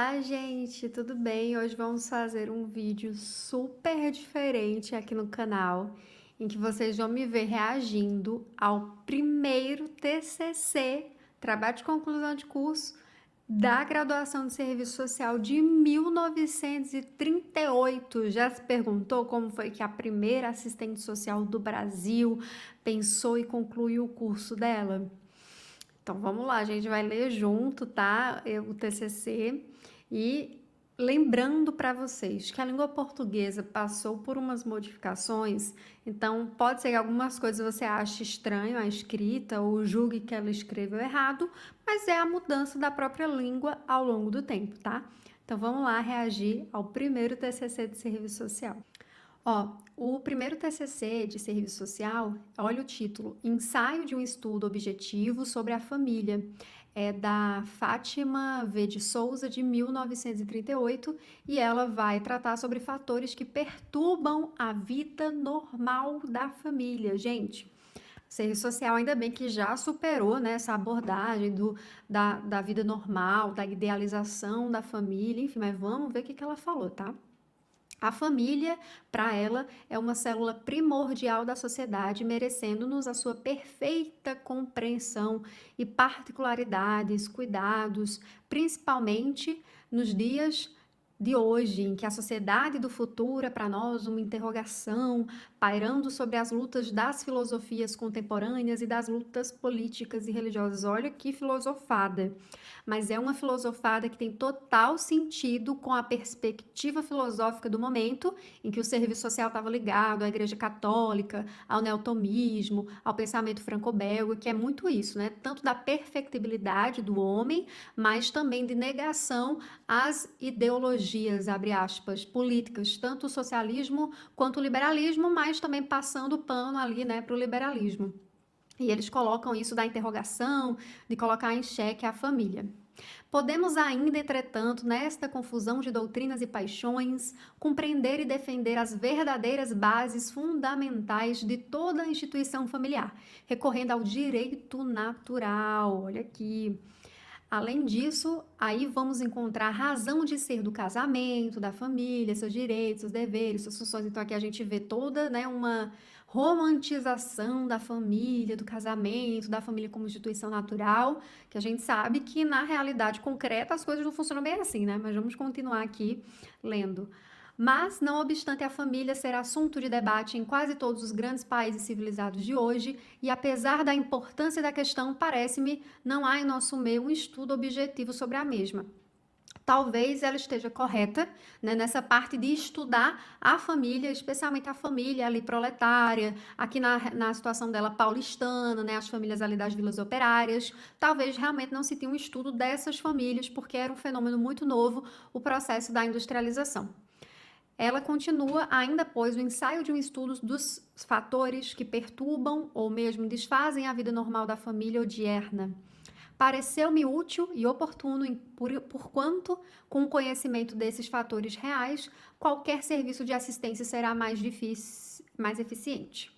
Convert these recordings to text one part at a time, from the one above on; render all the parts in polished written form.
Olá, gente, tudo bem? Hoje vamos fazer um vídeo super diferente aqui no canal, em que vocês vão me ver reagindo ao primeiro TCC, trabalho de conclusão de curso, da graduação de Serviço Social de 1938. Já se perguntou como foi que a primeira assistente social do Brasil pensou e concluiu o curso dela? Então vamos lá, a gente vai ler junto, tá? O TCC e lembrando para vocês que a língua portuguesa passou por umas modificações, então pode ser que algumas coisas você ache estranho a escrita ou julgue que ela escreveu errado, mas é a mudança da própria língua ao longo do tempo, tá? Então vamos lá reagir ao primeiro TCC de serviço social. O primeiro TCC de serviço social, olha o título, Ensaio de um estudo objetivo sobre a família, é da Fátima V. de Souza, de 1938, e ela vai tratar sobre fatores que perturbam a vida normal da família. Gente, serviço social ainda bem que já superou, né, essa abordagem da vida normal, da idealização da família, enfim, mas vamos ver o que ela falou, tá? A família, para ela, é uma célula primordial da sociedade, merecendo-nos a sua perfeita compreensão e particularidades, cuidados, principalmente nos dias de hoje, em que a sociedade do futuro é para nós uma interrogação, pairando sobre as lutas das filosofias contemporâneas e das lutas políticas e religiosas. Olha que filosofada! Mas é uma filosofada que tem total sentido com a perspectiva filosófica do momento, em que o serviço social estava ligado à Igreja Católica, ao neotomismo, ao pensamento franco-belga, que é muito isso, né? Tanto da perfectibilidade do homem, mas também de negação às ideologias, abre aspas, políticas, tanto o socialismo quanto o liberalismo, mas também passando o pano ali, né, para o liberalismo. E eles colocam isso da interrogação, de colocar em xeque a família. Podemos ainda, entretanto, nesta confusão de doutrinas e paixões, compreender e defender as verdadeiras bases fundamentais de toda a instituição familiar, recorrendo ao direito natural. Olha aqui. Além disso, aí vamos encontrar a razão de ser do casamento, da família, seus direitos, seus deveres, suas funções. Então aqui a gente vê toda, né, uma romantização da família, do casamento, da família como instituição natural, que a gente sabe que na realidade concreta as coisas não funcionam bem assim, né? Mas vamos continuar aqui lendo. Mas, não obstante a família ser assunto de debate em quase todos os grandes países civilizados de hoje, e apesar da importância da questão, parece-me, não há em nosso meio um estudo objetivo sobre a mesma. Talvez ela esteja correta, né, nessa parte de estudar a família, especialmente a família ali proletária, aqui na situação dela paulistana, né, as famílias ali das vilas operárias. Talvez realmente não se tenha um estudo dessas famílias, porque era um fenômeno muito novo, o processo da industrialização. Ela continua ainda após o ensaio de um estudo dos fatores que perturbam ou mesmo desfazem a vida normal da família odierna. Pareceu-me útil e oportuno, porquanto, com o conhecimento desses fatores reais, qualquer serviço de assistência será mais eficiente.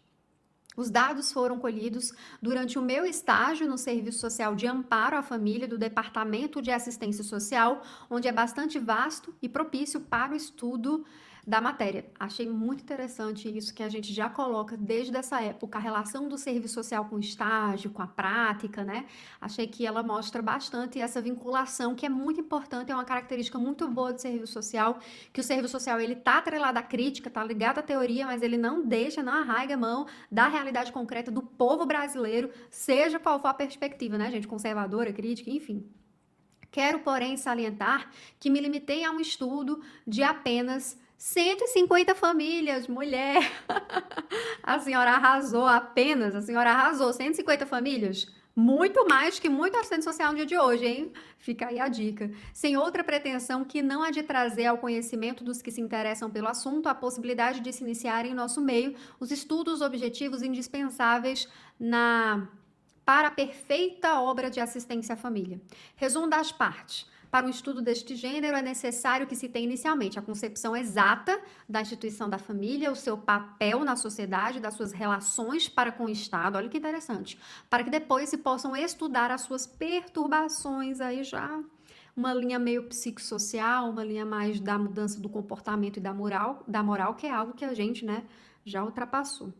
Os dados foram colhidos durante o meu estágio no Serviço Social de Amparo à Família do Departamento de Assistência Social, onde é bastante vasto e propício para o estudo da matéria. Achei muito interessante isso que a gente já coloca desde essa época, a relação do serviço social com o estágio, com a prática, né? Achei que ela mostra bastante essa vinculação, que é muito importante, é uma característica muito boa do serviço social, que o serviço social ele tá atrelado à crítica, tá ligado à teoria, mas ele não deixa, não arraiga a mão da realidade concreta do povo brasileiro, seja qual for a perspectiva, né, gente? Conservadora, crítica, enfim. Quero, porém, salientar que me limitei a um estudo de apenas 150 famílias, mulher. A senhora arrasou apenas, a senhora arrasou 150 famílias. Muito mais que muito assistente social no dia de hoje, hein? Fica aí a dica. Sem outra pretensão que não há de trazer ao conhecimento dos que se interessam pelo assunto a possibilidade de se iniciar em nosso meio os estudos objetivos indispensáveis para a perfeita obra de assistência à família. Resumo das partes. Para um estudo deste gênero, é necessário que se tenha inicialmente a concepção exata da instituição da família, o seu papel na sociedade, das suas relações para com o Estado, olha que interessante, para que depois se possam estudar as suas perturbações, aí já uma linha meio psicossocial, uma linha mais da mudança do comportamento e da moral, que é algo que a gente, né, já ultrapassou.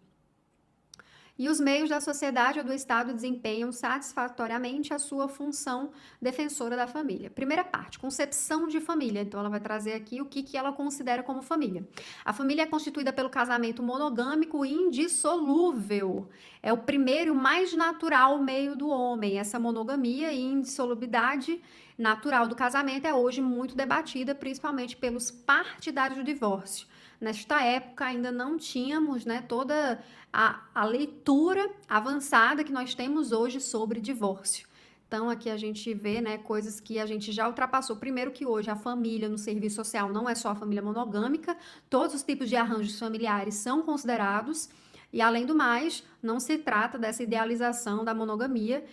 E os meios da sociedade ou do Estado desempenham satisfatoriamente a sua função defensora da família. Primeira parte, concepção de família. Então, ela vai trazer aqui o que ela considera como família. A família é constituída pelo casamento monogâmico e indissolúvel. É o primeiro e o mais natural meio do homem. Essa monogamia e indissolubilidade natural do casamento é hoje muito debatida, principalmente pelos partidários do divórcio. Nesta época ainda não tínhamos, né, toda a leitura avançada que nós temos hoje sobre divórcio. Então, aqui a gente vê, né, coisas que a gente já ultrapassou. Primeiro que hoje a família no serviço social não é só a família monogâmica, todos os tipos de arranjos familiares são considerados. E, além do mais, não se trata dessa idealização da monogamia.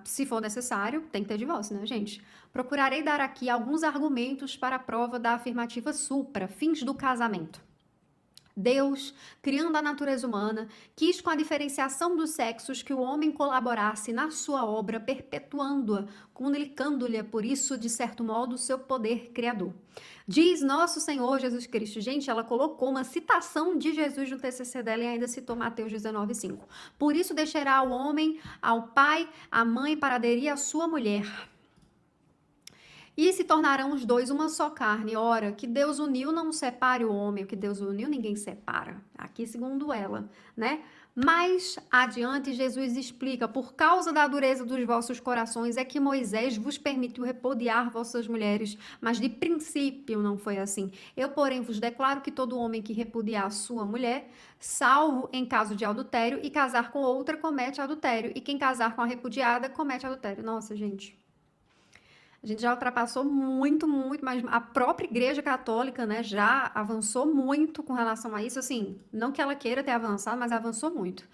Se for necessário, tem que ter divórcio, né, gente? Procurarei dar aqui alguns argumentos para a prova da afirmativa supra, fins do casamento. Deus, criando a natureza humana, quis com a diferenciação dos sexos que o homem colaborasse na sua obra, perpetuando-a, comunicando-lhe, por isso, de certo modo, o seu poder criador. Diz nosso Senhor Jesus Cristo. Gente, ela colocou uma citação de Jesus no TCC dela e ainda citou Mateus 19,5. Por isso deixará o homem ao pai, à mãe, para aderir à sua mulher. E se tornarão os dois uma só carne. Ora, que Deus uniu, não separe o homem. O que Deus uniu, ninguém separa. Aqui, segundo ela, né? Mais adiante, Jesus explica: por causa da dureza dos vossos corações é que Moisés vos permitiu repudiar vossas mulheres, mas de princípio não foi assim. Eu, porém, vos declaro que todo homem que repudiar a sua mulher, salvo em caso de adultério, e casar com outra, comete adultério. E quem casar com a repudiada, comete adultério. Nossa, gente. A gente já ultrapassou muito, mas a própria Igreja Católica, né, já avançou muito com relação a isso. Assim, não que ela queira ter avançado, mas avançou muito.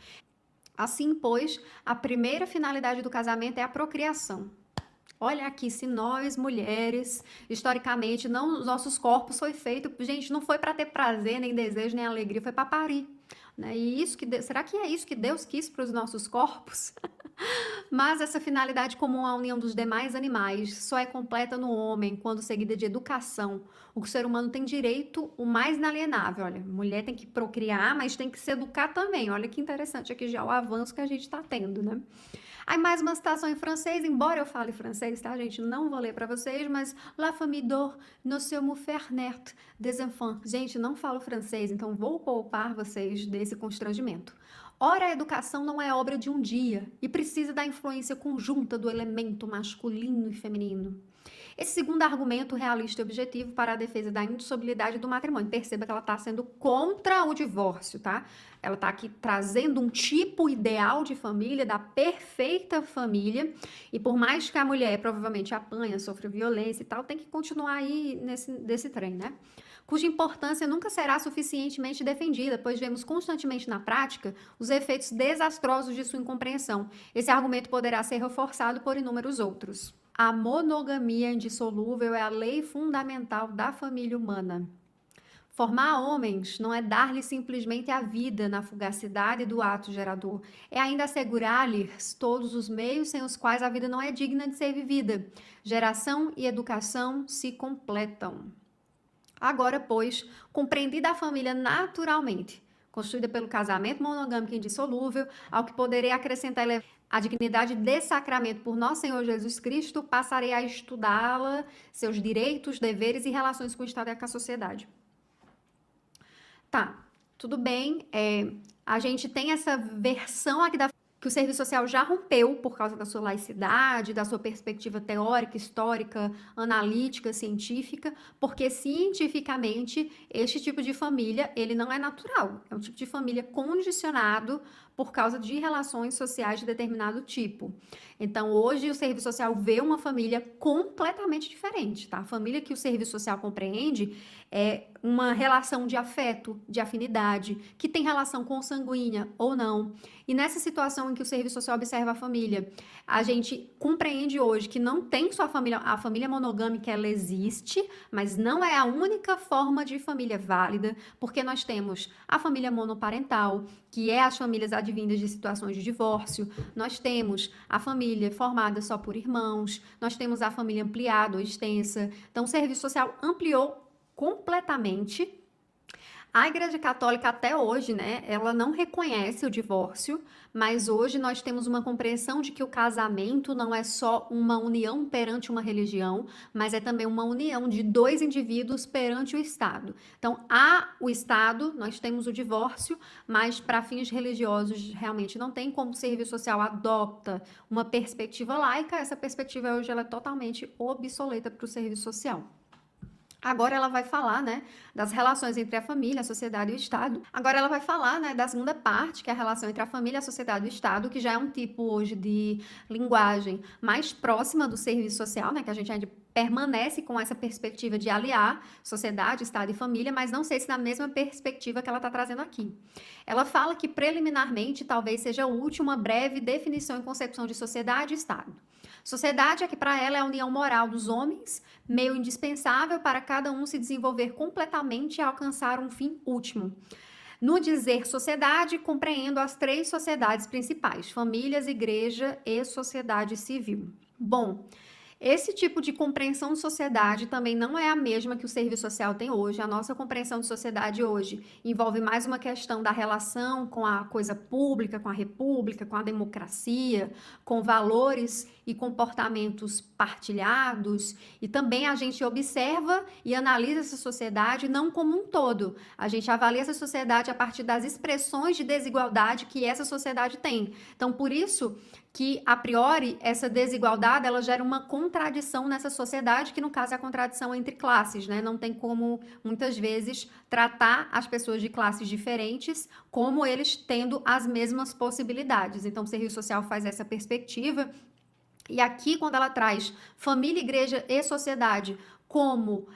Assim, pois, a primeira finalidade do casamento é a procriação. Olha aqui, se nós, mulheres, historicamente, não, os nossos corpos foi feito, gente, não foi para ter prazer, nem desejo, nem alegria, foi para parir. Né? E isso será que é isso que Deus quis para os nossos corpos? Mas essa finalidade comum à união dos demais animais só é completa no homem quando seguida de educação. O que o ser humano tem direito, o mais inalienável. Olha, mulher tem que procriar, mas tem que se educar também. Olha que interessante aqui já o avanço que a gente está tendo, né? Aí mais uma citação em francês, embora eu fale francês, tá, gente? Não vou ler para vocês, mas La famille d'or ne se me faire naître des enfants. Gente, não falo francês, então vou poupar vocês desse constrangimento. Ora, a educação não é obra de um dia e precisa da influência conjunta do elemento masculino e feminino. Esse segundo argumento realista e objetivo para a defesa da indissolubilidade do matrimônio. Perceba que ela está sendo contra o divórcio, tá? Ela está aqui trazendo um tipo ideal de família, da perfeita família, e por mais que a mulher provavelmente apanha, sofre violência e tal, tem que continuar aí desse trem, né? Cuja importância nunca será suficientemente defendida, pois vemos constantemente na prática os efeitos desastrosos de sua incompreensão. Esse argumento poderá ser reforçado por inúmeros outros. A monogamia indissolúvel é a lei fundamental da família humana. Formar homens não é dar-lhes simplesmente a vida na fugacidade do ato gerador, é ainda assegurar-lhes todos os meios sem os quais a vida não é digna de ser vivida. Geração e educação se completam. Agora, pois, compreendida a família naturalmente, constituída pelo casamento monogâmico indissolúvel, ao que poderei acrescentar a dignidade de sacramento por nosso Senhor Jesus Cristo, passarei a estudá-la, seus direitos, deveres e relações com o Estado e com a sociedade. Tá, tudo bem, a gente tem essa versão aqui que o serviço social já rompeu por causa da sua laicidade, da sua perspectiva teórica, histórica, analítica, científica, porque cientificamente este tipo de família, ele não é natural, é um tipo de família condicionado por causa de relações sociais de determinado tipo. Então, hoje o serviço social vê uma família completamente diferente, tá? A família que o serviço social compreende é uma relação de afeto, de afinidade, que tem relação consanguínea ou não. E nessa situação em que o serviço social observa a família, a gente compreende hoje que não tem só a família monogâmica, ela existe, mas não é a única forma de família válida, porque nós temos a família monoparental, que é as famílias advindas de situações de divórcio, nós temos a família formada só por irmãos, nós temos a família ampliada ou extensa. Então, o serviço social ampliou completamente. A Igreja Católica até hoje, né, ela não reconhece o divórcio, mas hoje nós temos uma compreensão de que o casamento não é só uma união perante uma religião, mas é também uma união de dois indivíduos perante o Estado. Então, há o Estado, nós temos o divórcio, mas para fins religiosos realmente não tem, como o serviço social adopta uma perspectiva laica, essa perspectiva hoje ela é totalmente obsoleta para o serviço social. Agora ela vai falar, né, das relações entre a família, a sociedade e o Estado. Agora ela vai falar, né, da segunda parte, que é a relação entre a família, a sociedade e o Estado, que já é um tipo hoje de linguagem mais próxima do serviço social, né, que a gente ainda permanece com essa perspectiva de aliar sociedade, Estado e família, mas não sei se na mesma perspectiva que ela está trazendo aqui. Ela fala que preliminarmente talvez seja útil uma breve definição e concepção de sociedade e Estado. Sociedade é que para ela é a união moral dos homens, meio indispensável para cada um se desenvolver completamente e alcançar um fim último. No dizer sociedade, compreendo as três sociedades principais: famílias, igreja e sociedade civil. Bom, esse tipo de compreensão de sociedade também não é a mesma que o serviço social tem hoje. A nossa compreensão de sociedade hoje envolve mais uma questão da relação com a coisa pública, com a república, com a democracia, com valores e comportamentos partilhados. E também a gente observa e analisa essa sociedade não como um todo. A gente avalia essa sociedade a partir das expressões de desigualdade que essa sociedade tem. Então, por isso que, a priori, essa desigualdade ela gera uma contradição nessa sociedade, que no caso é a contradição entre classes, né? Não tem como, muitas vezes, tratar as pessoas de classes diferentes como eles tendo as mesmas possibilidades. Então, o serviço social faz essa perspectiva. E aqui, quando ela traz família, igreja e sociedade como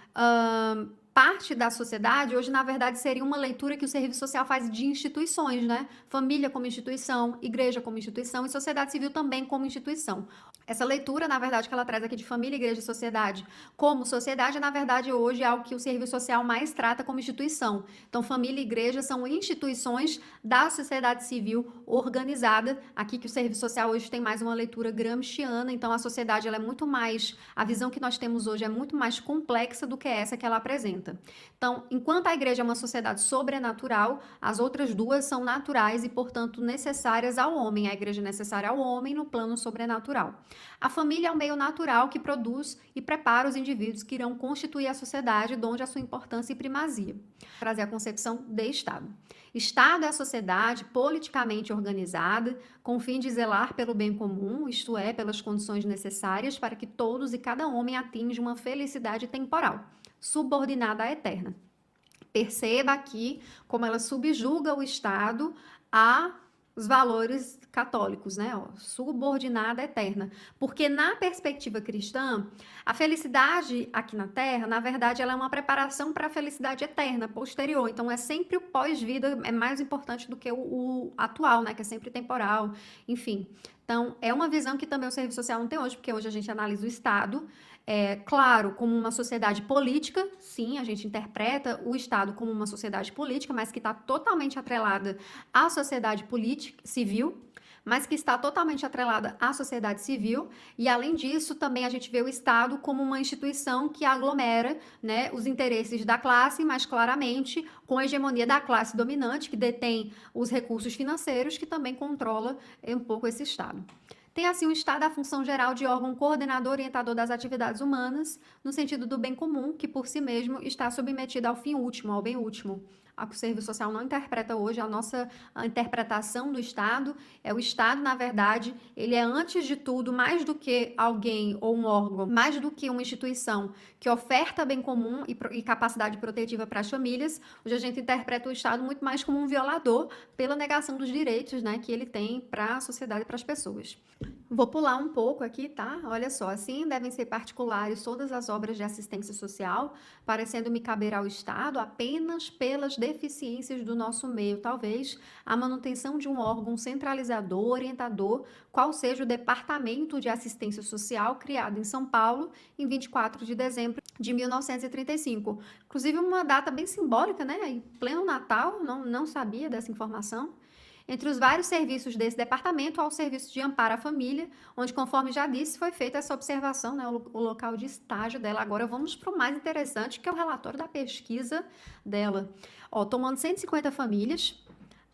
parte da sociedade, hoje, na verdade, seria uma leitura que o serviço social faz de instituições, né? Família como instituição, igreja como instituição e sociedade civil também como instituição. Essa leitura, na verdade, que ela traz aqui de família, igreja e sociedade como sociedade, na verdade, hoje é algo que o serviço social mais trata como instituição. Então, família e igreja são instituições da sociedade civil organizada. Aqui que o serviço social hoje tem mais uma leitura gramsciana, então a sociedade ela é muito mais, a visão que nós temos hoje é muito mais complexa do que essa que ela apresenta. Então, enquanto a igreja é uma sociedade sobrenatural, as outras duas são naturais e, portanto, necessárias ao homem. A igreja é necessária ao homem no plano sobrenatural. A família é o meio natural que produz e prepara os indivíduos que irão constituir a sociedade, onde a sua importância e primazia. Trazer a concepção de Estado. Estado é a sociedade politicamente organizada, com o fim de zelar pelo bem comum, isto é, pelas condições necessárias para que todos e cada homem atinja uma felicidade temporal, subordinada à eterna. Perceba aqui como ela subjuga o Estado a os valores católicos, né? Subordinada eterna. Porque na perspectiva cristã, a felicidade aqui na Terra, na verdade, ela é uma preparação para a felicidade eterna, posterior. Então, é sempre o pós-vida, é mais importante do que o atual, né? Que é sempre temporal, enfim. Então, é uma visão que também o serviço social não tem hoje, porque hoje a gente analisa o Estado, claro, como uma sociedade política, sim, a gente interpreta o Estado como uma sociedade política, mas que está totalmente atrelada à sociedade política, civil, mas que está totalmente atrelada à sociedade civil, e além disso, também a gente vê o Estado como uma instituição que aglomera, né, os interesses da classe, mas claramente com a hegemonia da classe dominante, que detém os recursos financeiros, que também controla um pouco esse Estado. Tem assim o Estado a função geral de órgão coordenador e orientador das atividades humanas, no sentido do bem comum, que por si mesmo está submetido ao fim último, ao bem último. A que o serviço social não interpreta hoje, a interpretação do Estado é o Estado, na verdade, ele é antes de tudo, mais do que alguém ou um órgão, mais do que uma instituição que oferta bem comum e capacidade protetiva para as famílias. Hoje a gente interpreta o Estado muito mais como um violador pela negação dos direitos, né, que ele tem para a sociedade e para as pessoas. Vou pular um pouco aqui, tá? Olha só, assim devem ser particulares todas as obras de assistência social, parecendo-me caber ao Estado apenas pelas deficiências do nosso meio, talvez a manutenção de um órgão centralizador, orientador, qual seja o Departamento de Assistência Social criado em São Paulo em 24 de dezembro de 1935. Inclusive uma data bem simbólica, né? Em pleno Natal, não sabia dessa informação. Entre os vários serviços desse departamento, há o serviço de amparo à família, onde, conforme já disse, foi feita essa observação, né, o local de estágio dela. Agora vamos para o mais interessante, que é o relatório da pesquisa dela. Ó, tomando 150 famílias,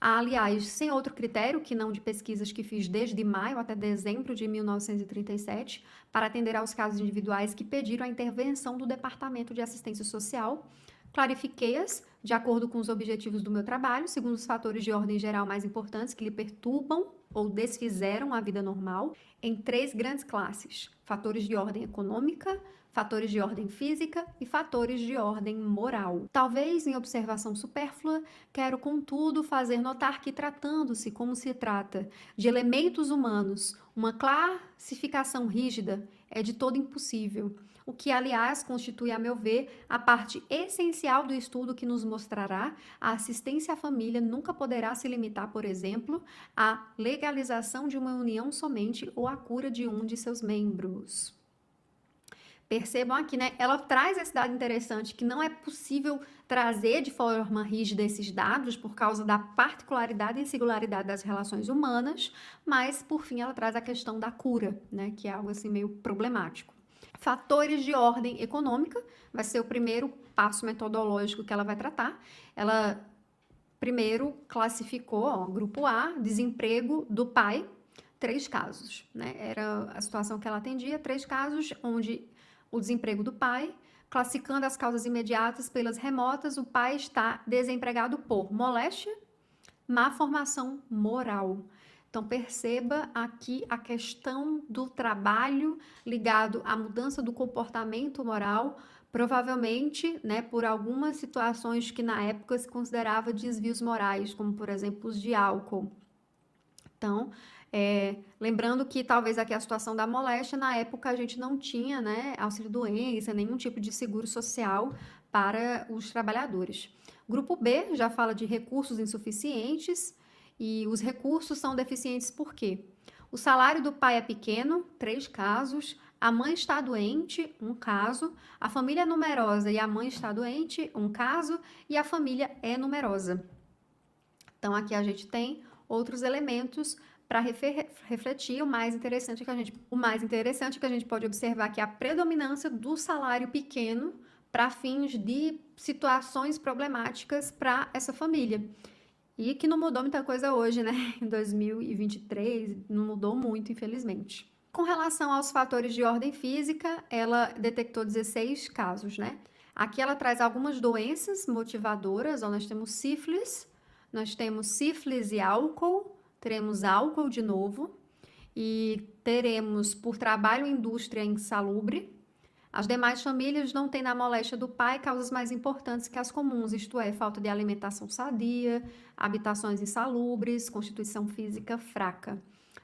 aliás, sem outro critério que não de pesquisas que fiz desde maio até dezembro de 1937, para atender aos casos individuais que pediram a intervenção do Departamento de Assistência Social, clarifiquei-as de acordo com os objetivos do meu trabalho, segundo os fatores de ordem geral mais importantes que lhe perturbam ou desfizeram a vida normal, em 3 grandes classes: fatores de ordem econômica, fatores de ordem física e fatores de ordem moral. Talvez em observação supérflua, quero, contudo, fazer notar que, tratando-se como se trata de elementos humanos, uma classificação rígida é de todo impossível, o que, aliás, constitui, a meu ver, a parte essencial do estudo que nos mostrará a assistência à família nunca poderá se limitar, por exemplo, à legalização de uma união somente ou à cura de um de seus membros. Percebam aqui, né? Ela traz esse dado interessante que não é possível trazer de forma rígida esses dados por causa da particularidade e singularidade das relações humanas, mas, por fim, ela traz a questão da cura, né? Que é algo assim meio problemático. Fatores de ordem econômica vai ser o primeiro passo metodológico que ela vai tratar. Ela primeiro classificou, ó, grupo A, desemprego do pai, 3 casos, né? Era a situação que ela atendia, 3 casos onde o desemprego do pai, classificando as causas imediatas pelas remotas, o pai está desempregado por moléstia, má formação moral. Então, perceba aqui a questão do trabalho ligado à mudança do comportamento moral, provavelmente, né, por algumas situações que na época se considerava desvios morais, como, por exemplo, os de álcool. Então, lembrando que talvez aqui a situação da moléstia, na época a gente não tinha, né, auxílio-doença, nenhum tipo de seguro social para os trabalhadores. Grupo B já fala de recursos insuficientes, e os recursos são deficientes por quê? O salário do pai é pequeno, 3 casos, a mãe está doente, 1 caso, a família é numerosa e a mãe está doente, 1 caso, e a família é numerosa. Então, aqui a gente tem outros elementos para refletir. O mais interessante é que a gente pode observar que a predominância do salário pequeno para fins de situações problemáticas para essa família. E que não mudou muita coisa hoje, né? Em 2023, não mudou muito, infelizmente. Com relação aos fatores de ordem física, ela detectou 16 casos, né? Aqui ela traz algumas doenças motivadoras. Ó, nós temos sífilis e álcool, teremos álcool de novo, e teremos por trabalho e indústria insalubre. As demais famílias não têm na moléstia do pai causas mais importantes que as comuns, isto é, falta de alimentação sadia, habitações insalubres, constituição física fraca.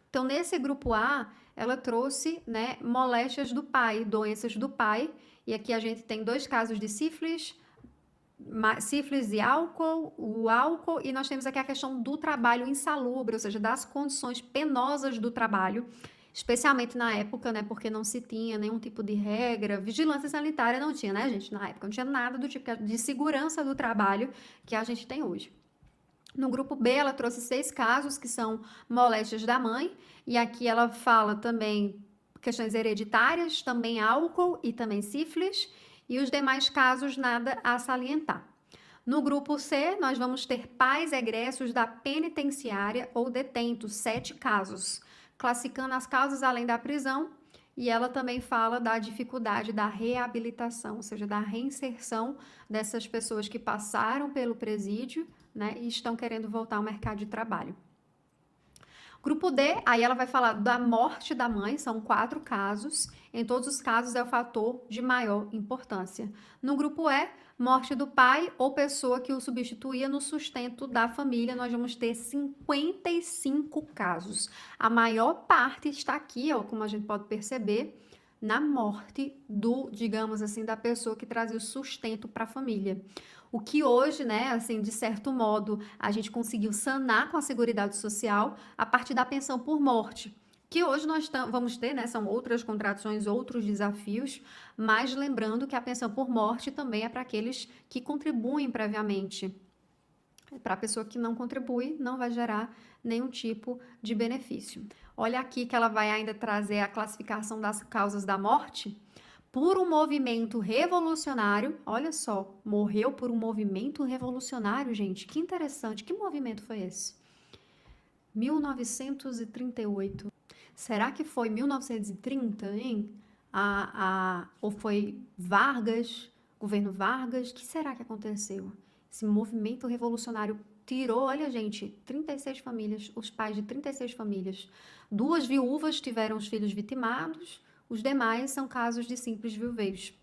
Então, nesse grupo A, ela trouxe, né, moléstias do pai, doenças do pai, e aqui a gente tem 2 casos de sífilis e álcool, o álcool, e nós temos aqui a questão do trabalho insalubre, ou seja, das condições penosas do trabalho, especialmente na época, né, porque não se tinha nenhum tipo de regra, vigilância sanitária não tinha, né, gente, na época, não tinha nada do tipo de segurança do trabalho que a gente tem hoje. No grupo B, ela trouxe 6 casos, que são moléstias da mãe, e aqui ela fala também questões hereditárias, também álcool e também sífilis, e os demais casos nada a salientar. No grupo C, nós vamos ter pais egressos da penitenciária ou detentos, 7 casos, classificando as causas além da prisão, e ela também fala da dificuldade da reabilitação, ou seja, da reinserção dessas pessoas que passaram pelo presídio, né, e estão querendo voltar ao mercado de trabalho. Grupo D, aí ela vai falar da morte da mãe, são 4 casos. Em todos os casos é o fator de maior importância. No grupo E, morte do pai ou pessoa que o substituía no sustento da família, nós vamos ter 55 casos. A maior parte está aqui, ó, como a gente pode perceber, na morte do, digamos assim, da pessoa que trazia o sustento para a família. O que hoje, né, assim, de certo modo, a gente conseguiu sanar com a Seguridade Social a partir da pensão por morte. Que hoje nós vamos ter, né, são outras contradições, outros desafios, mas lembrando que a pensão por morte também é para aqueles que contribuem previamente. Para a pessoa que não contribui, não vai gerar nenhum tipo de benefício. Olha aqui que ela vai ainda trazer a classificação das causas da morte. Por um movimento revolucionário, olha só, morreu por um movimento revolucionário, gente, que interessante. Que movimento foi esse? 1938. Será que foi 1930, hein? Ou foi Vargas, governo Vargas? O que será que aconteceu? Esse movimento revolucionário tirou, olha, gente, 36 famílias, os pais de 36 famílias. 2 viúvas tiveram os filhos vitimados, os demais são casos de simples viuvez.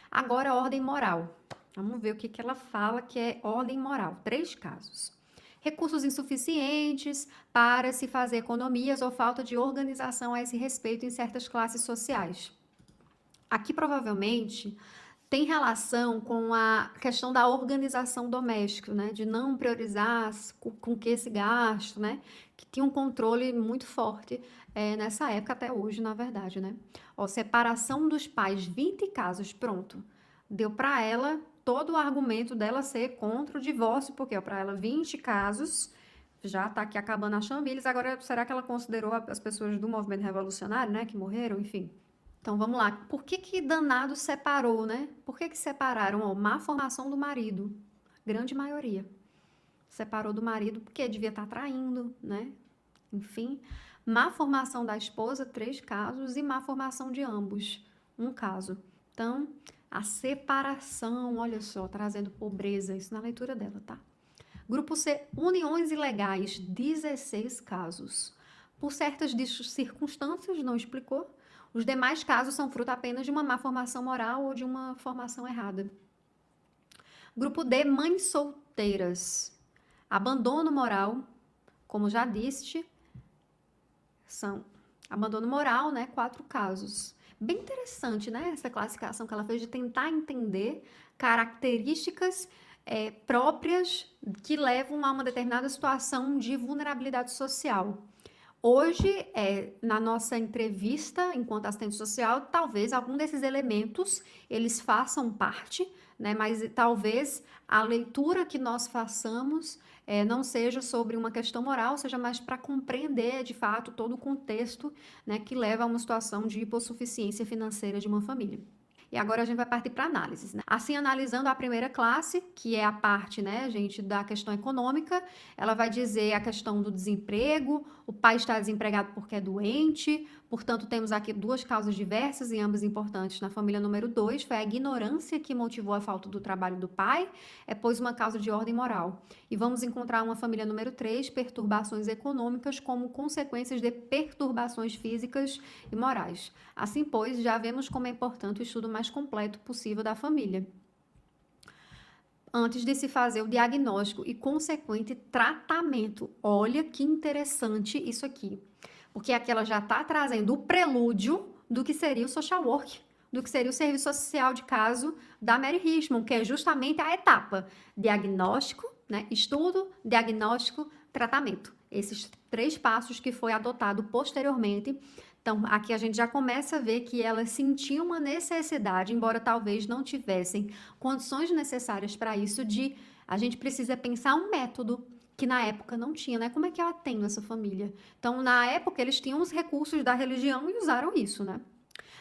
Agora, ordem moral. Vamos ver o que ela fala que é ordem moral. 3 casos. Recursos insuficientes para se fazer economias ou falta de organização a esse respeito em certas classes sociais. Aqui, provavelmente, tem relação com a questão da organização doméstica, né? De não priorizar com que esse gasto, né? Que tinha um controle muito forte nessa época, até hoje, na verdade, né? Ó, separação dos pais, 20 casos, pronto. Deu para ela todo o argumento dela ser contra o divórcio, porque para ela 20 casos, já tá aqui acabando as famílias. Agora, será que ela considerou as pessoas do movimento revolucionário, né? Que morreram, enfim. Então vamos lá. Por que danado separou, né? Por que separaram? Ó, má formação do marido. Grande maioria. Separou do marido porque devia estar traindo, né? Enfim. Má formação da esposa, 3 casos. E má formação de ambos, 1 caso. Então, a separação, olha só, trazendo pobreza, isso na leitura dela, tá? Grupo C, uniões ilegais, 16 casos. Por certas circunstâncias, não explicou. Os demais casos são fruto apenas de uma má formação moral ou de uma formação errada. Grupo D, mães solteiras. Abandono moral, como já disse, são abandono moral, né? 4 casos. Bem interessante, né? Essa classificação que ela fez de tentar entender características próprias que levam a uma determinada situação de vulnerabilidade social. Hoje, na nossa entrevista, enquanto assistente social, talvez algum desses elementos, eles façam parte, né? Mas talvez a leitura que nós façamos não seja sobre uma questão moral, seja mais para compreender, de fato, todo o contexto, né, que leva a uma situação de hipossuficiência financeira de uma família. E agora a gente vai partir para análise, né? Assim, analisando a primeira classe, que é a parte, né, gente, da questão econômica, ela vai dizer a questão do desemprego, o pai está desempregado porque é doente, portanto, temos aqui 2 causas diversas e ambas importantes. Na família número 2, foi a ignorância que motivou a falta do trabalho do pai, pois uma causa de ordem moral. E vamos encontrar uma família número 3, perturbações econômicas como consequências de perturbações físicas e morais. Assim, pois, já vemos como é importante o estudo mais completo possível da família, antes de se fazer o diagnóstico e consequente tratamento. Olha que interessante isso aqui, porque aqui ela já está trazendo o prelúdio do que seria o social work, do que seria o serviço social de caso da Mary Richmond, que é justamente a etapa diagnóstico, né, estudo, diagnóstico, tratamento. Esses 3 passos que foi adotado posteriormente. Então, aqui a gente já começa a ver que elas sentiam uma necessidade, embora talvez não tivessem condições necessárias para isso, a gente precisa pensar um método que na época não tinha, né? Como é que ela tem essa família? Então, na época, eles tinham os recursos da religião e usaram isso, né?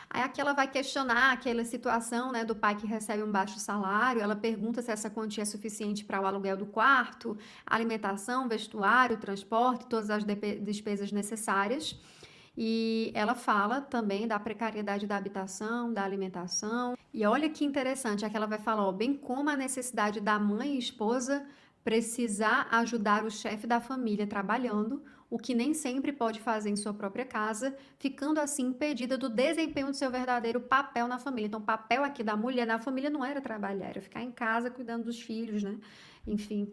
Aí aqui ela vai questionar aquela situação, né, do pai que recebe um baixo salário, ela pergunta se essa quantia é suficiente para o aluguel do quarto, alimentação, vestuário, transporte, todas as despesas necessárias. E ela fala também da precariedade da habitação, da alimentação. E olha que interessante, aqui ela vai falar, ó, bem como a necessidade da mãe e esposa precisar ajudar o chefe da família trabalhando, o que nem sempre pode fazer em sua própria casa, ficando assim impedida do desempenho do seu verdadeiro papel na família. Então, o papel aqui da mulher na família não era trabalhar, era ficar em casa cuidando dos filhos, né? Enfim.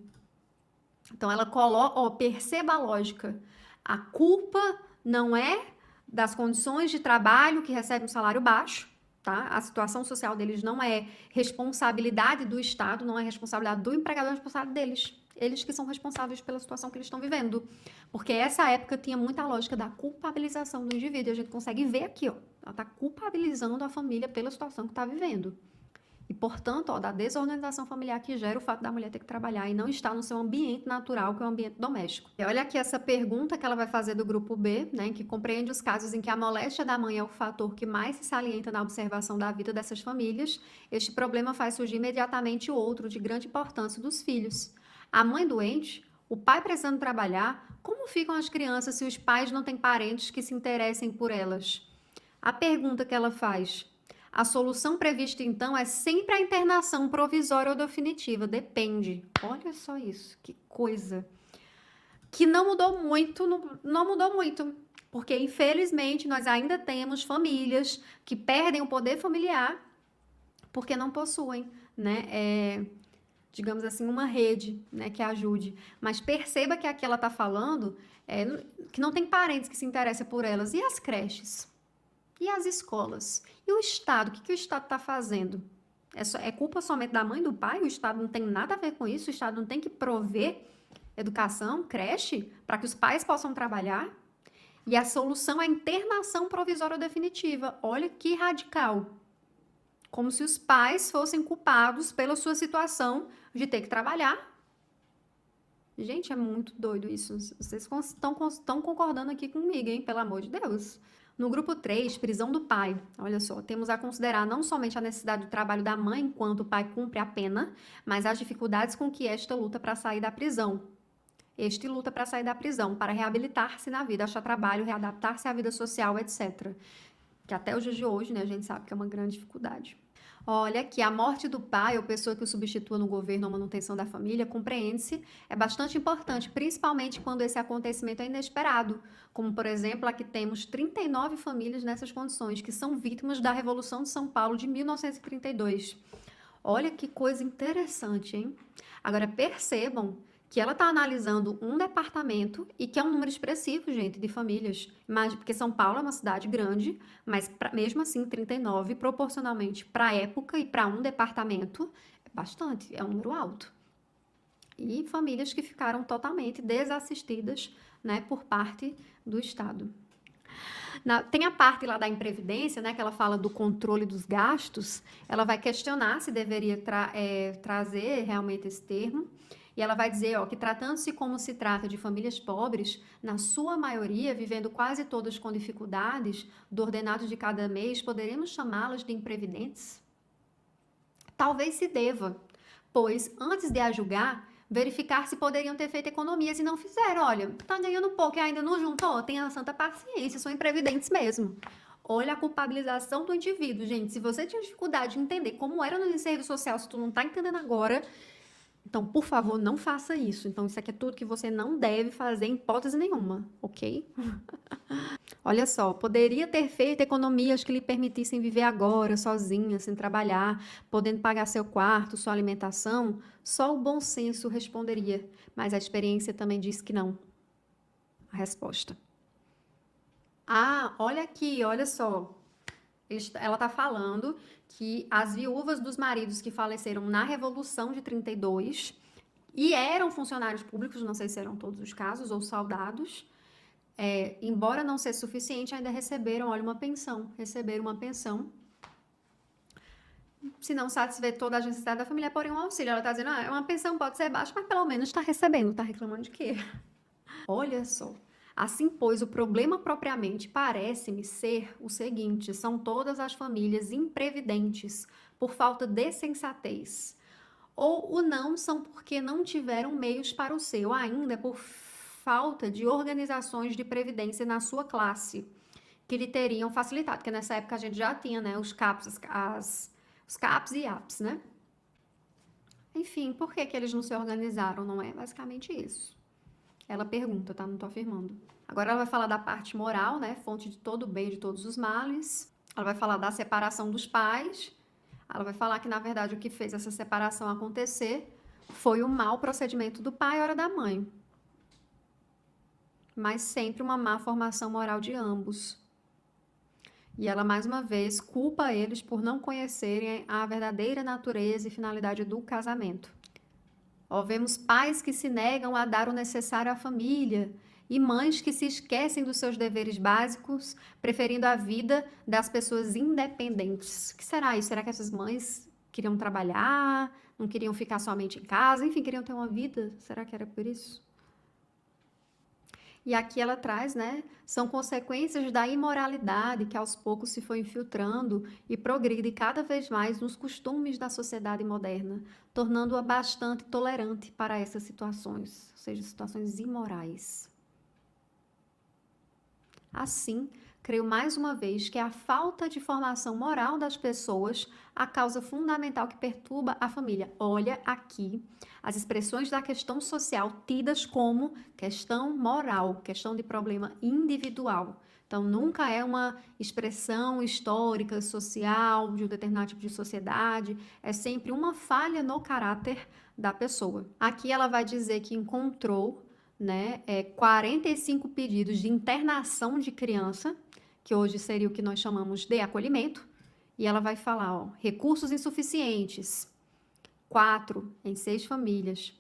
Então, ela coloca, ó, perceba a lógica. A culpa não é das condições de trabalho que recebe um salário baixo, tá? A situação social deles não é responsabilidade do Estado, não é responsabilidade do empregador, é responsabilidade deles. Eles que são responsáveis pela situação que eles estão vivendo. Porque essa época tinha muita lógica da culpabilização do indivíduo. E a gente consegue ver aqui, ó. Ela está culpabilizando a família pela situação que está vivendo. E, portanto, ó, da desorganização familiar que gera o fato da mulher ter que trabalhar e não estar no seu ambiente natural, que é o ambiente doméstico. E olha aqui essa pergunta que ela vai fazer do grupo B, né, que compreende os casos em que a moléstia da mãe é o fator que mais se salienta na observação da vida dessas famílias. Este problema faz surgir imediatamente outro de grande importância dos filhos. A mãe doente, o pai precisando trabalhar, como ficam as crianças se os pais não têm parentes que se interessem por elas? A pergunta que ela faz: a solução prevista, então, é sempre a internação provisória ou definitiva. Depende. Olha só isso, que coisa. Que não mudou muito, não mudou muito. Porque, infelizmente, nós ainda temos famílias que perdem o poder familiar porque não possuem, né? Digamos assim, uma rede, né, que ajude. Mas perceba que aqui ela está falando que não tem parentes que se interessem por elas. E as creches? E as escolas? E o Estado? O que o Estado está fazendo? É culpa somente da mãe e do pai? O Estado não tem nada a ver com isso? O Estado não tem que prover educação, creche, para que os pais possam trabalhar? E a solução é a internação provisória ou definitiva. Olha que radical. Como se os pais fossem culpados pela sua situação de ter que trabalhar. Gente, é muito doido isso. Vocês estão concordando aqui comigo, hein? Pelo amor de Deus. No grupo 3, prisão do pai. Olha só, temos a considerar não somente a necessidade do trabalho da mãe enquanto o pai cumpre a pena, mas as dificuldades com que esta luta para sair da prisão. Este luta para sair da prisão, para reabilitar-se na vida, achar trabalho, readaptar-se à vida social, etc. Que até os dias de hoje, né, a gente sabe que é uma grande dificuldade. Olha, que a morte do pai ou pessoa que o substitua no governo ou manutenção da família, compreende-se, é bastante importante, principalmente quando esse acontecimento é inesperado. Como, por exemplo, aqui temos 39 famílias nessas condições, que são vítimas da Revolução de São Paulo de 1932. Olha que coisa interessante, hein? Agora, percebam que ela está analisando um departamento e que é um número expressivo, gente, de famílias. Porque São Paulo é uma cidade grande, mas mesmo assim, 39, proporcionalmente para a época e para um departamento, é bastante, é um número alto. E famílias que ficaram totalmente desassistidas, né, por parte do Estado. Tem a parte lá da Imprevidência, né, que ela fala do controle dos gastos, ela vai questionar se deveria trazer realmente esse termo. E ela vai dizer, ó, que tratando-se como se trata de famílias pobres, na sua maioria, vivendo quase todas com dificuldades, do ordenado de cada mês, poderemos chamá-las de imprevidentes? Talvez se deva, pois, antes de a julgar, verificar se poderiam ter feito economias e não fizeram. Olha, tá ganhando pouco e ainda não juntou? Tenha santa paciência, são imprevidentes mesmo. Olha a culpabilização do indivíduo, gente. Se você tinha dificuldade de entender como era no serviço social, se tu não tá entendendo agora, então, por favor, não faça isso. Então, isso aqui é tudo que você não deve fazer em hipótese nenhuma, ok? Olha só, poderia ter feito economias que lhe permitissem viver agora, sozinha, sem trabalhar, podendo pagar seu quarto, sua alimentação? Só o bom senso responderia, mas a experiência também diz que não. A resposta. Ah, olha aqui, olha só. Ela está falando que as viúvas dos maridos que faleceram na Revolução de 32 e eram funcionários públicos, não sei se eram todos os casos, ou soldados, embora não seja suficiente, ainda receberam, olha, receberam uma pensão. Se não satisfazer toda a necessidade da família, porém um auxílio. Ela está dizendo, uma pensão pode ser baixa, mas pelo menos está recebendo, está reclamando de quê? Olha só. Assim, pois, o problema propriamente parece-me ser o seguinte: são todas as famílias imprevidentes por falta de sensatez, ou o não são porque não tiveram meios para o ser, ou ainda por falta de organizações de previdência na sua classe, que lhe teriam facilitado, porque nessa época a gente já tinha, né, os CAPs, os CAPs e APs, né? Enfim, por que eles não se organizaram, não é? Basicamente isso. Ela pergunta, tá? Não tô afirmando. Agora ela vai falar da parte moral, né? Fonte de todo o bem e de todos os males. Ela vai falar da separação dos pais. Ela vai falar que, na verdade, o que fez essa separação acontecer foi o mau procedimento do pai e hora da mãe. Mas sempre uma má formação moral de ambos. E ela, mais uma vez, culpa eles por não conhecerem a verdadeira natureza e finalidade do casamento. Ó, vemos pais que se negam a dar o necessário à família e mães que se esquecem dos seus deveres básicos, preferindo a vida das pessoas independentes. O que será isso? Será que essas mães queriam trabalhar, não queriam ficar somente em casa, enfim, queriam ter uma vida? Será que era por isso? E aqui ela traz, né? São consequências da imoralidade que aos poucos se foi infiltrando e progride cada vez mais nos costumes da sociedade moderna, tornando-a bastante tolerante para essas situações, ou seja, situações imorais. Assim, creio mais uma vez que a falta de formação moral das pessoas a causa fundamental que perturba a família. Olha aqui as expressões da questão social tidas como questão moral, questão de problema individual. Então, nunca é uma expressão histórica, social, de um determinado tipo de sociedade, é sempre uma falha no caráter da pessoa. Aqui ela vai dizer que encontrou, né, 45 pedidos de internação de criança, que hoje seria o que nós chamamos de acolhimento, e ela vai falar, ó, recursos insuficientes, 4 em 6 famílias.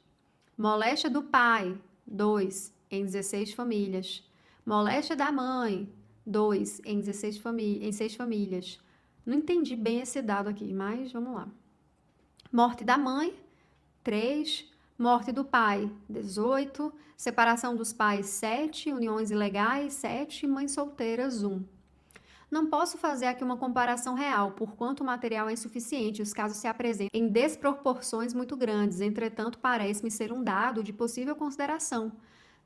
Moléstia do pai, 2 em 16 famílias. Moléstia da mãe, 2 em 16 em 6 famílias. Não entendi bem esse dado aqui, mas vamos lá. Morte da mãe, 3. Morte do pai, 18. Separação dos pais, 7. Uniões ilegais, 7. Mães solteiras, 1. Não posso fazer aqui uma comparação real, porquanto o material é insuficiente e os casos se apresentam em desproporções muito grandes, entretanto, parece-me ser um dado de possível consideração.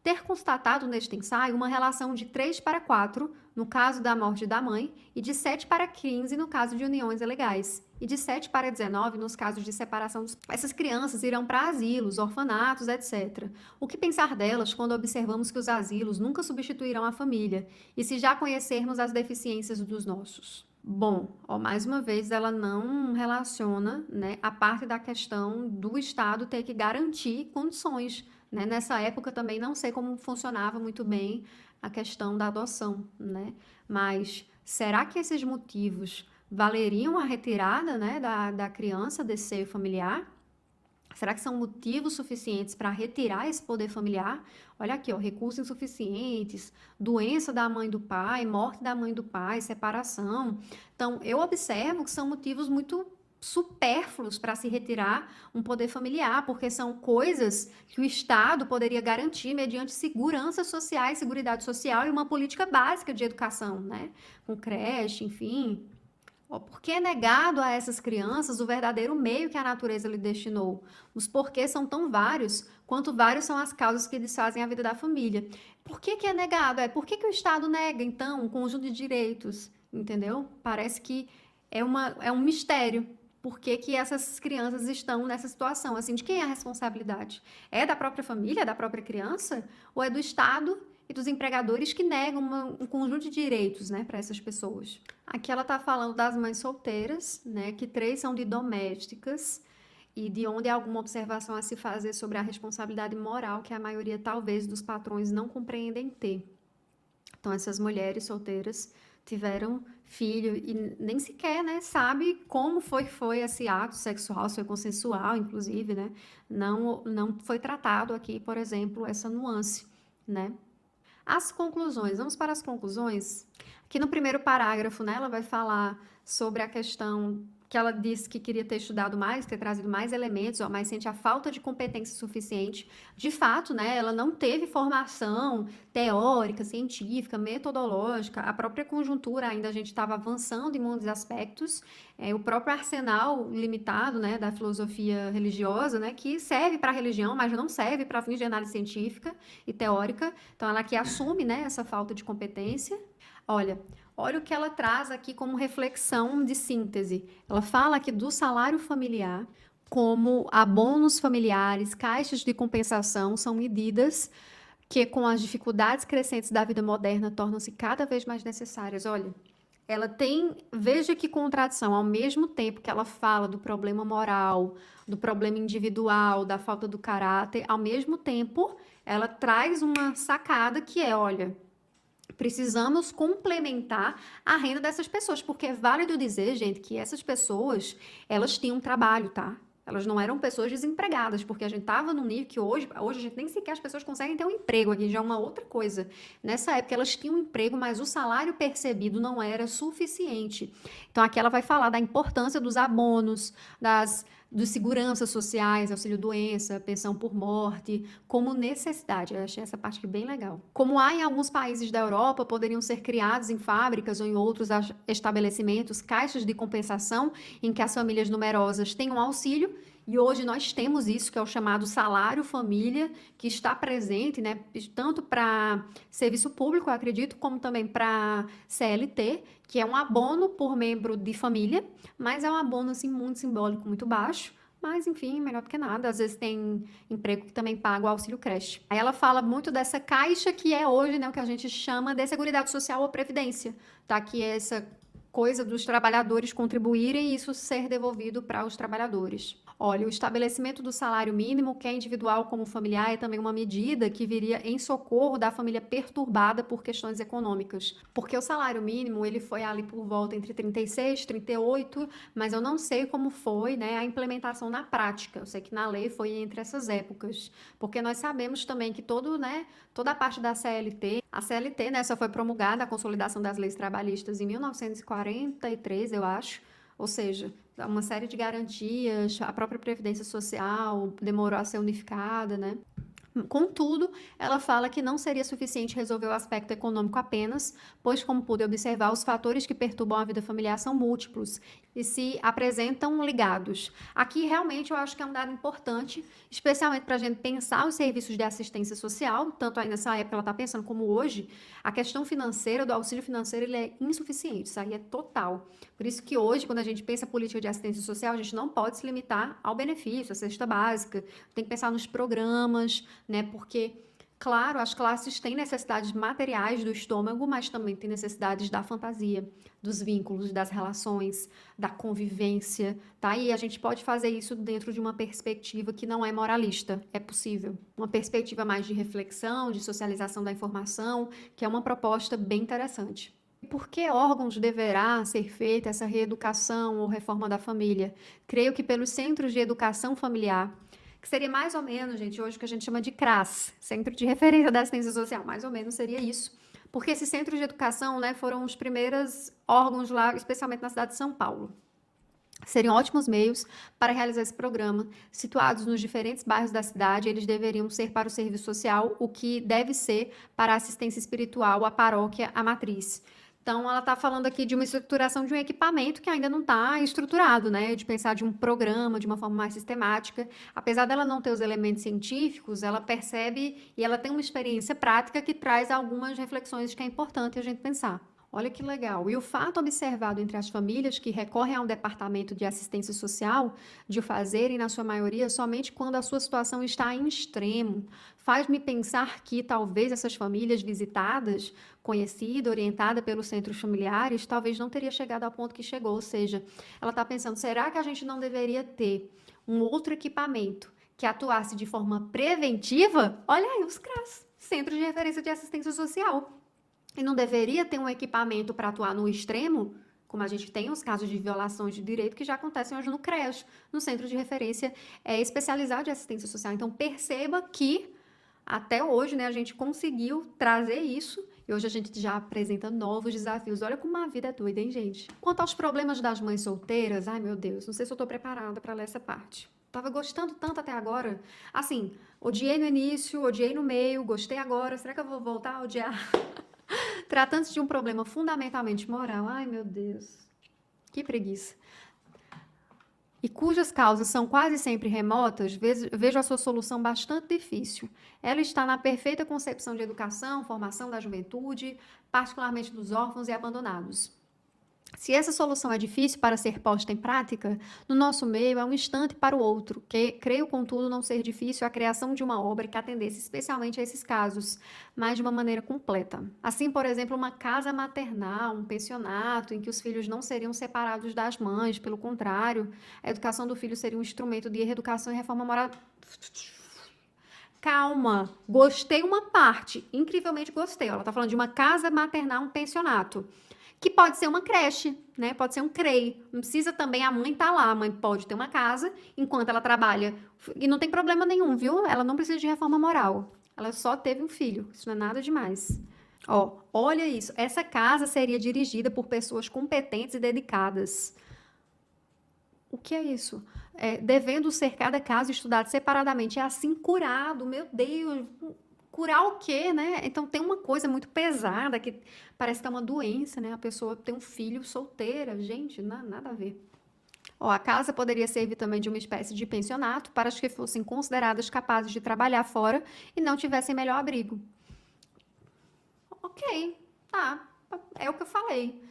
Ter constatado neste ensaio uma relação de 3 para 4, no caso da morte da mãe, e de 7 para 15, no caso de uniões ilegais, e de 7 para 19, nos casos de separação dos... Essas crianças irão para asilos, orfanatos, etc. O que pensar delas quando observamos que os asilos nunca substituirão a família, e se já conhecermos as deficiências dos nossos? Bom, ó, mais uma vez, ela não relaciona, né, a parte da questão do Estado ter que garantir condições, né? Nessa época também não sei como funcionava muito bem a questão da adoção, né? Mas será que esses motivos valeriam a retirada, né, da criança desse seio familiar? Será que são motivos suficientes para retirar esse poder familiar? Olha aqui, ó, recursos insuficientes, doença da mãe do pai, morte da mãe do pai, separação. Então, eu observo que são motivos muito supérfluos para se retirar um poder familiar, porque são coisas que o Estado poderia garantir mediante segurança social, seguridade social e uma política básica de educação, né? Com creche, enfim. Porque é negado a essas crianças o verdadeiro meio que a natureza lhe destinou. Os porquês são tão vários, quanto vários são as causas que desfazem a vida da família. Por que é negado? Por que o Estado nega, então, um conjunto de direitos? Entendeu? Parece que é um mistério. Por que essas crianças estão nessa situação? Assim, de quem é a responsabilidade? É da própria família, é da própria criança? Ou é do Estado e dos empregadores que negam um conjunto de direitos, né, para essas pessoas? Aqui ela está falando das mães solteiras, né, que 3 são de domésticas e de onde há alguma observação a se fazer sobre a responsabilidade moral que a maioria, talvez, dos patrões não compreendem ter. Então, essas mulheres solteiras tiveram filho e nem sequer, né, sabe como foi esse ato sexual, se foi consensual, inclusive, né? Não foi tratado aqui, por exemplo, essa nuance, né? As conclusões, vamos para as conclusões. Aqui no primeiro parágrafo, né, ela vai falar sobre a questão que ela disse que queria ter estudado mais, ter trazido mais elementos, ó, mas sente a falta de competência suficiente. De fato, né, ela não teve formação teórica, científica, metodológica, a própria conjuntura ainda a gente estava avançando em muitos aspectos, o próprio arsenal limitado, né, da filosofia religiosa, né, que serve para a religião, mas não serve para fins de análise científica e teórica. Então, ela aqui assume, né, essa falta de competência. Olha o que ela traz aqui como reflexão de síntese. Ela fala aqui do salário familiar, como abonos familiares, caixas de compensação, são medidas que com as dificuldades crescentes da vida moderna tornam-se cada vez mais necessárias. Olha, ela tem, veja que contradição, ao mesmo tempo que ela fala do problema moral, do problema individual, da falta do caráter, ao mesmo tempo ela traz uma sacada que é, olha, precisamos complementar a renda dessas pessoas, porque é válido dizer, gente, que essas pessoas, elas tinham trabalho, tá? Elas não eram pessoas desempregadas, porque a gente estava num nível que hoje a gente nem sequer as pessoas conseguem ter um emprego, aqui já é uma outra coisa. Nessa época elas tinham um emprego, mas o salário percebido não era suficiente. Então aqui ela vai falar da importância dos abonos, dos seguranças sociais, auxílio-doença, pensão por morte, como necessidade. Eu achei essa parte aqui bem legal. Como há em alguns países da Europa, poderiam ser criados em fábricas ou em outros estabelecimentos caixas de compensação em que as famílias numerosas tenham auxílio. E hoje nós temos isso, que é o chamado salário família, que está presente, né, tanto para serviço público, eu acredito, como também para CLT, que é um abono por membro de família, mas é um abono assim muito simbólico, muito baixo. Mas, enfim, melhor do que nada. Às vezes tem emprego que também paga o auxílio creche. Aí ela fala muito dessa caixa que é hoje, né, o que a gente chama de Seguridade Social ou Previdência, tá? Que é essa coisa dos trabalhadores contribuírem e isso ser devolvido para os trabalhadores. Olha, o estabelecimento do salário mínimo, quer individual como familiar, é também uma medida que viria em socorro da família perturbada por questões econômicas. Porque o salário mínimo, ele foi ali por volta entre 36, 38, mas eu não sei como foi, né, a implementação na prática. Eu sei que na lei foi entre essas épocas. Porque nós sabemos também que toda a parte da CLT, a CLT, né, só foi promulgada a consolidação das leis trabalhistas em 1943, eu acho. Ou seja, uma série de garantias, a própria Previdência Social demorou a ser unificada, né? Contudo, ela fala que não seria suficiente resolver o aspecto econômico apenas, pois, como pude observar, os fatores que perturbam a vida familiar são múltiplos e se apresentam ligados. Aqui, realmente, eu acho que é um dado importante, especialmente para a gente pensar os serviços de assistência social, tanto aí nessa época ela está pensando como hoje, a questão financeira, do auxílio financeiro, ele é insuficiente, isso aí é total. Por isso que hoje, quando a gente pensa política de assistência social, a gente não pode se limitar ao benefício, à cesta básica, tem que pensar nos programas, né? Porque, claro, as classes têm necessidades materiais do estômago, mas também têm necessidades da fantasia, dos vínculos, das relações, da convivência, tá? E a gente pode fazer isso dentro de uma perspectiva que não é moralista, é possível. Uma perspectiva mais de reflexão, de socialização da informação, que é uma proposta bem interessante. Por que órgãos deverá ser feita essa reeducação ou reforma da família? Creio que pelos centros de educação familiar, que seria mais ou menos, gente, hoje o que a gente chama de CRAS, Centro de Referência da Assistência Social, mais ou menos seria isso. Porque esses centros de educação, né, foram os primeiros órgãos lá, especialmente na cidade de São Paulo. Seriam ótimos meios para realizar esse programa. Situados nos diferentes bairros da cidade, eles deveriam ser para o serviço social o que deve ser para a assistência espiritual, a paróquia, a matriz. Então, ela está falando aqui de uma estruturação de um equipamento que ainda não está estruturado, né? De pensar de um programa de uma forma mais sistemática. Apesar dela não ter os elementos científicos, ela percebe e ela tem uma experiência prática que traz algumas reflexões que é importante a gente pensar. Olha que legal. E o fato observado entre as famílias que recorrem ao departamento de assistência social de o fazerem, na sua maioria, somente quando a sua situação está em extremo, faz-me pensar que talvez essas famílias visitadas, conhecida, orientada pelos centros familiares, talvez não teria chegado ao ponto que chegou. Ou seja, ela está pensando, será que a gente não deveria ter um outro equipamento que atuasse de forma preventiva? Olha aí os CRAS, Centros de Referência de Assistência Social. E não deveria ter um equipamento para atuar no extremo, como a gente tem os casos de violações de direito que já acontecem hoje no CREAS, no Centro de Referência Especializado de Assistência Social. Então, perceba que até hoje, né, a gente conseguiu trazer isso e hoje a gente já apresenta novos desafios. Olha como a vida é doida, hein, gente? Quanto aos problemas das mães solteiras, ai meu Deus, não sei se eu tô preparada para ler essa parte. Tava gostando tanto até agora. Assim, odiei no início, odiei no meio, gostei agora. Será que eu vou voltar a odiar? Tratando-se de um problema fundamentalmente moral, ai meu Deus, que preguiça. E cujas causas são quase sempre remotas, vejo a sua solução bastante difícil. Ela está na perfeita concepção de educação, formação da juventude, particularmente dos órfãos e abandonados. Se essa solução é difícil para ser posta em prática, no nosso meio é um instante para o outro, que creio, contudo, não ser difícil a criação de uma obra que atendesse especialmente a esses casos, mas de uma maneira completa. Assim, por exemplo, uma casa maternal, um pensionato, em que os filhos não seriam separados das mães, pelo contrário, a educação do filho seria um instrumento de reeducação e reforma moral. Calma, gostei uma parte, incrivelmente gostei. Ela tá falando de uma casa maternal, um pensionato, que pode ser uma creche, né? Pode ser um CREI. Não precisa também a mãe tá lá. A mãe pode ter uma casa enquanto ela trabalha. E não tem problema nenhum, viu? Ela não precisa de reforma moral. Ela só teve um filho. Isso não é nada demais. Ó, olha isso. Essa casa seria dirigida por pessoas competentes e dedicadas. O que é isso? Devendo ser cada caso estudado separadamente. É assim curado, meu Deus. Curar o quê, né? Então tem uma coisa muito pesada que parece que é uma doença, né? A pessoa tem um filho solteira. Gente, nada a ver. Ó, a casa poderia servir também de uma espécie de pensionato para as que fossem consideradas capazes de trabalhar fora e não tivessem melhor abrigo. Ok, tá. É o que eu falei.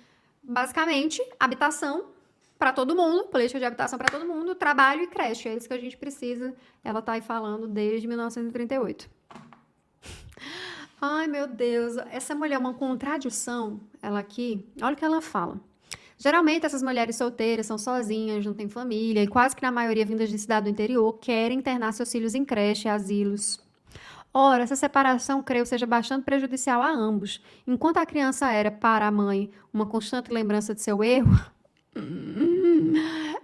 Basicamente, habitação para todo mundo, política de habitação para todo mundo, trabalho e creche. É isso que a gente precisa. Ela tá aí falando desde 1938. Ai, meu Deus, essa mulher é uma contradição. Ela aqui, olha o que ela fala. Geralmente essas mulheres solteiras são sozinhas, não têm família e quase que na maioria vindas de cidade do interior querem internar seus filhos em creche, asilos. Ora, essa separação, creio, seja bastante prejudicial a ambos. Enquanto a criança era, para a mãe, uma constante lembrança de seu erro,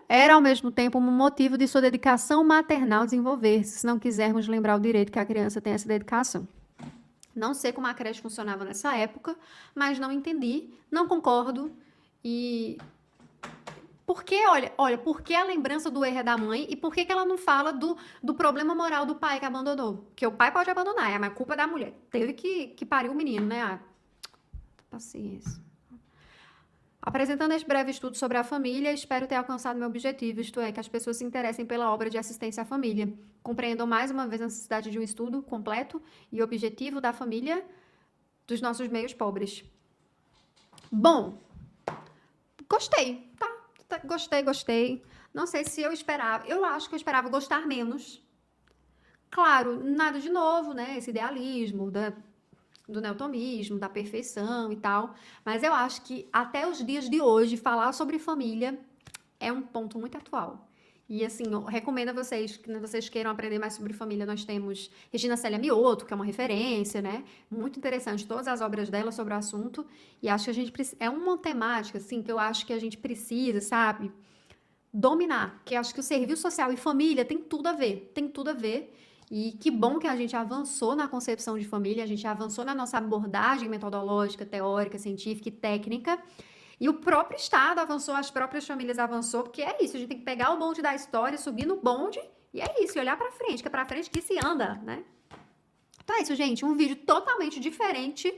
era ao mesmo tempo um motivo de sua dedicação maternal desenvolver-se, se não quisermos lembrar o direito que a criança tem a essa dedicação. Não sei como a creche funcionava nessa época, mas não entendi, não concordo. E por que, olha, por que a lembrança do erro é da mãe e por que ela não fala do problema moral do pai que abandonou? Porque o pai pode abandonar, é a culpa da mulher. Teve que parir o menino, né? Paciência. Apresentando este breve estudo sobre a família, espero ter alcançado meu objetivo, isto é, que as pessoas se interessem pela obra de assistência à família, compreendam mais uma vez a necessidade de um estudo completo e objetivo da família dos nossos meios pobres. Bom, gostei, tá? Gostei. Não sei se eu esperava, eu acho que eu esperava gostar menos. Claro, nada de novo, né? Esse idealismo do newtonismo, da perfeição e tal. Mas eu acho que até os dias de hoje, falar sobre família é um ponto muito atual. E assim, eu recomendo a vocês, que vocês queiram aprender mais sobre família, nós temos Regina Célia Mioto, que é uma referência, né? Muito interessante, todas as obras dela sobre o assunto. E acho que a gente precisa, é uma temática, assim, que eu acho que a gente precisa, sabe? Dominar. Que acho que o serviço social e família tem tudo a ver, tem tudo a ver. E que bom que a gente avançou na concepção de família, a gente avançou na nossa abordagem metodológica, teórica, científica e técnica. E o próprio Estado avançou, as próprias famílias avançou, porque é isso, a gente tem que pegar o bonde da história, subir no bonde, e é isso, e olhar pra frente, que é pra frente que se anda, né? Então é isso, gente, um vídeo totalmente diferente,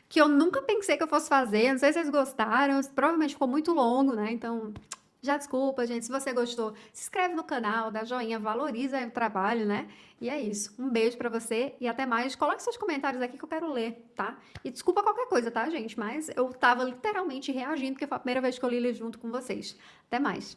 que eu nunca pensei que eu fosse fazer, não sei se vocês gostaram, provavelmente ficou muito longo, né? Então, já desculpa, gente, se você gostou, se inscreve no canal, dá joinha, valoriza o trabalho, né? E é isso, um beijo pra você e até mais. Coloque seus comentários aqui que eu quero ler, tá? E desculpa qualquer coisa, tá, gente? Mas eu tava literalmente reagindo, porque foi a primeira vez que eu li ele junto com vocês. Até mais.